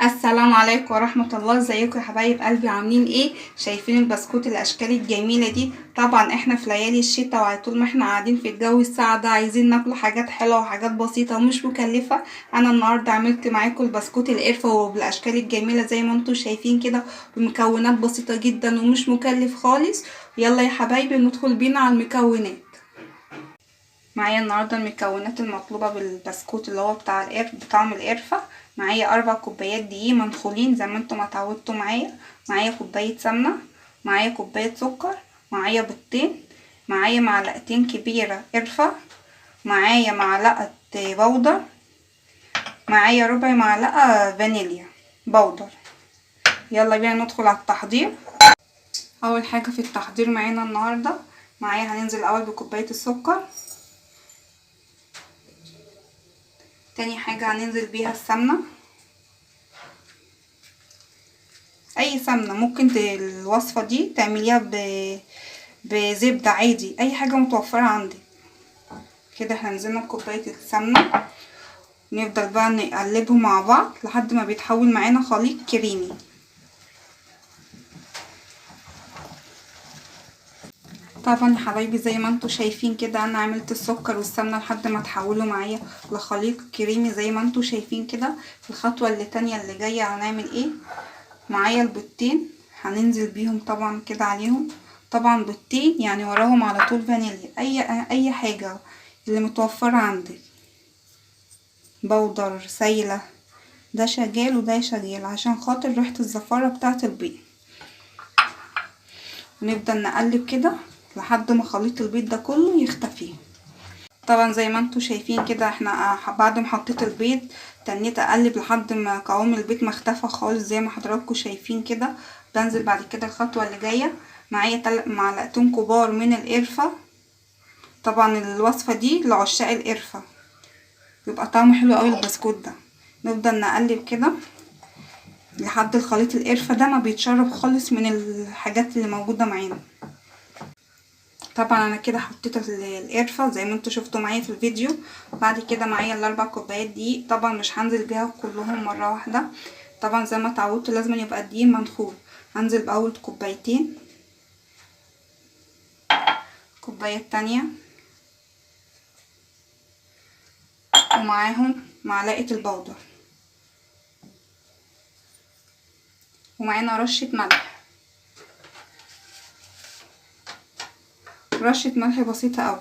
السلام عليكم ورحمة الله. ازيكم يا حبايب قلبي؟ عاملين ايه؟ شايفين البسكوت الاشكال الجميلة دي؟ طبعا احنا في ليالي الشتاء، وعلى طول ما احنا قاعدين في الجو الساقع ده عايزين ناكل حاجات حلوة وحاجات بسيطة ومش مكلفة. انا النهاردة عملت معاكم البسكوت القرفة وبالاشكال الجميلة زي ما انتم شايفين كده، بمكونات بسيطة جدا ومش مكلف خالص. يلا يا حبايبي ندخل بينا على المكونات. معايا النهارده المكونات المطلوبه بالبسكوت اللي هو بتاع القرف بطعم القرفه. معايا 4 كوبايات دقيق منخولين زي ما انتم اتعودتوا معايا. معايا كوبايه سمنه، معايا كوبايه سكر، معايا بيضتين، معايا معلقتين كبيره قرفه، معايا معلقه بودر، معايا ربع معلقه فانيليا بودر. يلا بينا ندخل على التحضير. اول حاجه في التحضير معانا النهارده، معايا هننزل الاول بكوبايه السكر. تاني حاجة هننزل بيها السمنة، اي سمنة ممكن الوصفة دي تعمليها بزبدة عادي، اي حاجة متوفرة عندك. كده احنا نزلنا بكوباية السمنة، نفضل بقى نقلبهم مع بعض لحد ما بيتحول معانا خليط كريمي. طبعا يا حبايبي زي ما انتوا شايفين كده انا عملت السكر والسمنة لحد ما تحولوا معايا لخليط كريمي زي ما انتوا شايفين كده. الخطوة اللي تانية اللي جاية هنعمل ايه؟ معايا البيضتين هننزل بيهم طبعا كده عليهم. طبعا بيضتين يعني وراهم على طول فانيليا، اي حاجة اللي متوفرة عندك، بودر سايلة، ده شغال وده شغال عشان خاطر ريحة الزفارة بتاعة البيض. ونفضل نقلب كده لحد ما خليط البيض ده كله يختفي. طبعا زي ما انتوا شايفين كده احنا بعد ما حطيت البيض تنيت اقلب لحد ما قوام البيض ما اختفى خالص زي ما حضراتكم شايفين كده. بنزل بعد كده الخطوة اللي جاية، معايا معلقتين كبار من القرفة. طبعا الوصفة دي لعشاق القرفة، بيبقى طعمه حلو قوي البسكوت ده. نفضل نقلب كده لحد الخليط القرفة ده ما بيتشرب خالص من الحاجات اللي موجودة معانا. طبعا انا كده حطيت القرفه زي ما انتوا شفتوا معايا في الفيديو. بعد كده معايا ال4 كوبايات دقيق، طبعا مش هنزل بيها كلهم مره واحده، طبعا زي ما اتعودت لازم يبقى الدقيق منخول. هنزل باول كوبايتين، الكوبايه التانية، ومعاهم معلقه البودر، ومعانا رشه ملح، رشه ملح بسيطه قوي.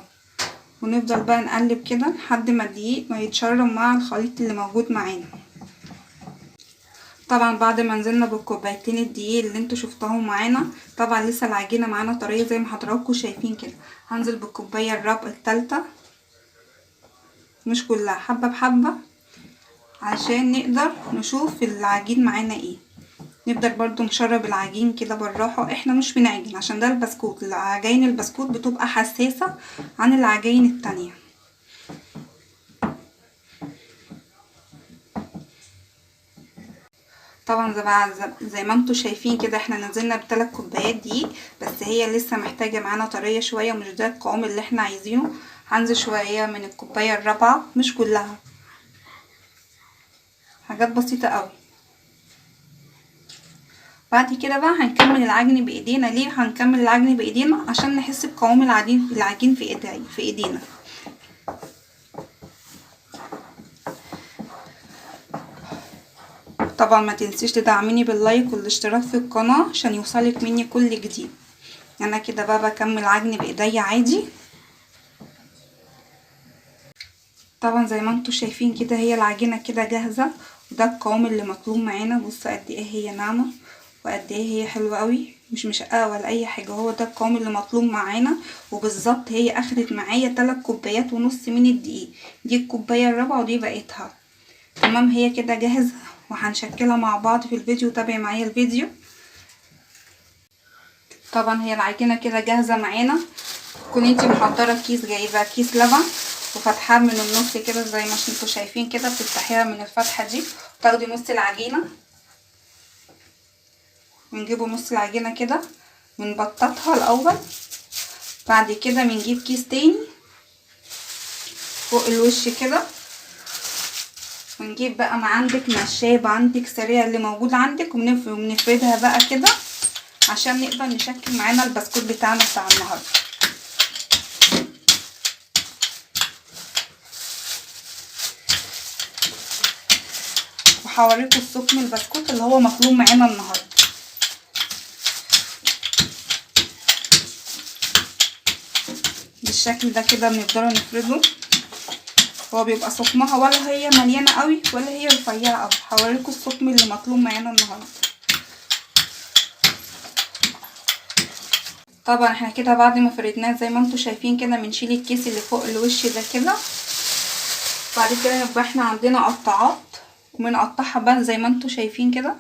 ونفضل بقى نقلب كده لحد ما الدقيق ما يتشرب مع الخليط اللي موجود معانا. طبعا بعد ما نزلنا بالكوبايتين الدقيق اللي انتوا شفتوهم معانا، طبعا لسه العجينه معانا طريه زي ما حضراتكم شايفين كده. هنزل بالكوبايه الربع التالتة، مش كلها، حبه بحبه عشان نقدر نشوف العجين معانا ايه. نقدر برضو نشرب العجين كده بالراحه، احنا مش بنعجن عشان ده البسكوت، العجين البسكوت بتبقى حساسه عن العجين التانية. طبعا زي ما انتوا شايفين كده احنا نزلنا ب3 كوبايات دقيق، بس هي لسه محتاجه معانا طريه شويه ومش ده القوام اللي احنا عايزينه. هنزل شويه من الكوبايه الرابعه، مش كلها، حاجات بسيطه قوي. بعد كده بقى هنكمل العجن بايدينا. ليه هنكمل العجن بايدينا؟ عشان نحس بقوام العجين في ايدينا. طبعا ما تنسيش تدعميني باللايك والاشتراك في القناه عشان يوصلك مني كل جديد. انا كده بقى بكمل عجن بايديا عادي. طبعا زي ما انتوا شايفين كده هي العجينه كده جاهزه، وده القوام اللي مطلوب معانا. بصوا قد ايه هي ناعمه وقد ايه هي حلوه قوي، مش مشققه ولا اي حاجه، هو ده القوام اللي مطلوب معانا. وبالظبط هي اخدت معايا 3 كوبايات ونص من الدقيق، دي الكوبايه الرابعه ودي بقيتها. تمام، هي كده جاهزه وهنشكلها مع بعض في الفيديو. تابعي معايا الفيديو. طبعا هي العجينه كده جاهزه معانا. تكون انتي محضره كيس، جايبه كيس لبن وفتحها من النص كده زي ما انتوا شايفين كده، بتفتحيها من الفتحه دي وتاخدي نص العجينه. بنجيبوا نص العجينه كده ونبططها الاول. بعد كده بنجيب كيس تاني فوق الوش كده ونجيب بقى ما عندك نشاب عندك سريع اللي موجود عندك وبنفردها بقى كده عشان نقدر نشكل معانا البسكوت بتاعنا بتاع النهارده. وهوريكم السكم البسكوت اللي هو مطلوب معانا النهارده. بالشكل ده كده بنفضل نفرده. هو بيبقى سكمها ولا هي مليانه قوي ولا هي رفيعه قوي. هوريكم السكم اللي مطلوب معانا النهارده. طبعا احنا كده بعد ما فردناه زي ما انتم شايفين كده بنشيل الكيس اللي فوق الوش ده كده. بعد كده يبقى احنا عندنا قطاعات وبنقطعها بقى زي ما انتم شايفين كده.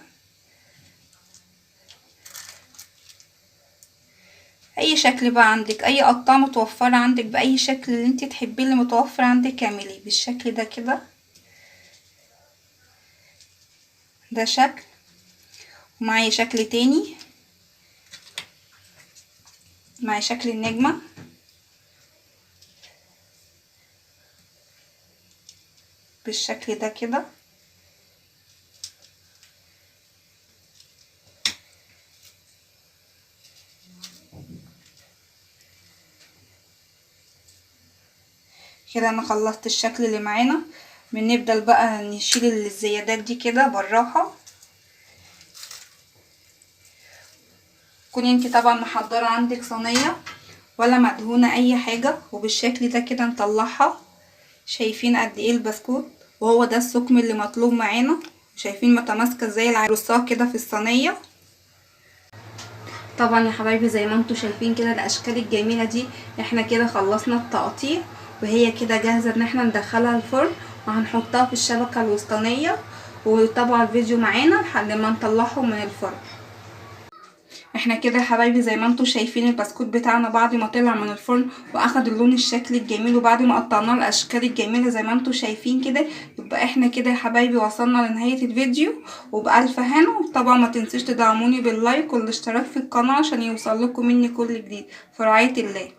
اي شكل بقى عندك، اي قطعه متوفره عندك باي شكل اللي انت تحبيه اللي متوفر عندك اعمليه بالشكل ده كده. ده شكل ومعايا شكل تاني، معايا شكل النجمه. بالشكل ده كده. كده انا خلصت الشكل اللي معانا. بنبدأ بقى نشيل الزيادات دي كده بالراحة. كوني انت طبعا محضرة عندك صينية ولا مدهونة اي حاجة، وبالشكل ده كده نطلعها. شايفين قد ايه البسكوت، وهو ده السكم اللي مطلوب معانا. شايفين متماسكة ازاي العروسات كده في الصينية. طبعا يا حبايبي زي ما انتم شايفين كده الاشكال الجميلة دي احنا كده خلصنا التقطيع، وهي كده جاهزة ان احنا ندخلها الفرن وهنحطها في الشبكة الوسطانية. وطبعا الفيديو معانا لحد ما نطلعهم من الفرن. احنا كده يا حبايبي زي ما انتم شايفين البسكوت بتاعنا بعد ما طلع من الفرن واخد اللون الشكل الجميل، وبعد ما قطعناه الاشكال الجميله زي ما انتم شايفين كده. يبقى احنا كده يا حبايبي وصلنا لنهايه الفيديو وبألف هنا. وطبعا ما تنسوش تدعموني باللايك والاشتراك في القناه عشان يوصل لكم مني كل جديد. في رعايه الله.